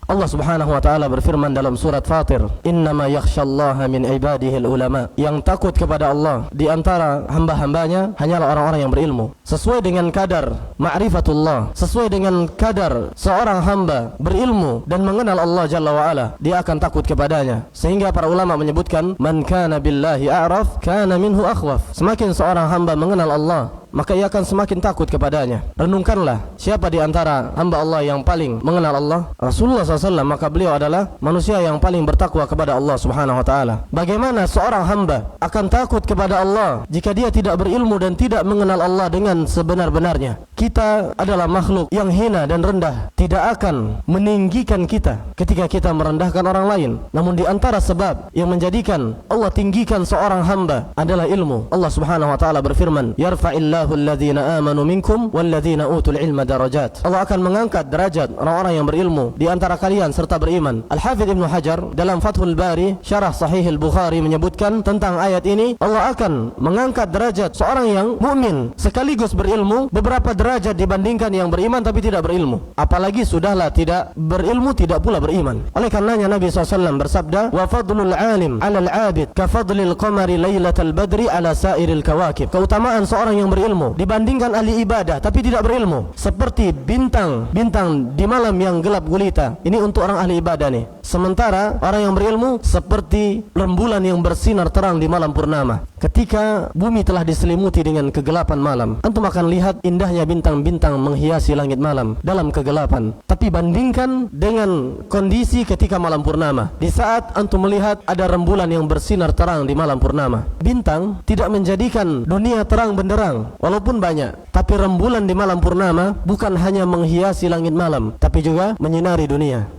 Allah Subhanahu wa taala berfirman dalam surat Fatir, "Innama yakhsyallaha min ibadihil ulama." Yang takut kepada Allah di antara hamba-hambanya hanyalah orang-orang yang berilmu. Sesuai dengan kadar ma'rifatullah, sesuai dengan kadar seorang hamba berilmu dan mengenal Allah Jalla wa Ala, dia akan takut kepadanya. Sehingga para ulama menyebutkan, "Man kana billahi a'raf kana minhu akhwaf." Semakin seorang hamba mengenal Allah, maka ia akan semakin takut kepadanya. Renungkanlah, siapa di antara hamba Allah yang paling mengenal Allah? Rasulullah SAW, maka beliau adalah manusia yang paling bertakwa kepada Allah Subhanahu wa taala. Bagaimana seorang hamba akan takut kepada Allah jika dia tidak berilmu dan tidak mengenal Allah dengan sebenar-benarnya? Kita adalah makhluk yang hina dan rendah, tidak akan meninggikan kita ketika kita merendahkan orang lain. Namun di antara sebab yang menjadikan Allah tinggikan seorang hamba adalah ilmu. Allah Subhanahu wa taala berfirman, "Yarfa'illahu alladhina amanu minkum walladhina utul ilma darajat." Allah akan mengangkat derajat orang-orang yang berilmu di antara kalian serta beriman. Al-Hafidz Ibnu Hajar dalam Fathul Bari syarah Sahih Al-Bukhari menyebutkan tentang ayat ini, Allah akan mengangkat derajat seorang yang mukmin sekaligus berilmu beberapa derajat dibandingkan yang beriman tapi tidak berilmu. Apalagi sudahlah tidak berilmu tidak pula beriman. Oleh karenanya Nabi SAW bersabda, "Wa fadlul alim 'alal 'abid ka fadlil qamari lailatal badri 'ala sairil kawakib." Keutamaan seorang yang berilmu dibandingkan ahli ibadah tapi tidak berilmu seperti bintang-bintang di malam yang gelap gulita. Ini untuk orang ahli ibadah nih. Sementara orang yang berilmu seperti rembulan yang bersinar terang di malam purnama. Ketika bumi telah diselimuti dengan kegelapan malam, antum akan lihat indahnya bintang-bintang menghiasi langit malam dalam kegelapan. Tapi bandingkan dengan kondisi ketika malam purnama. Di saat antum melihat ada rembulan yang bersinar terang di malam purnama, bintang tidak menjadikan dunia terang benderang walaupun banyak. Tapi rembulan di malam purnama bukan hanya menghiasi langit malam, tapi juga menyinari dunia.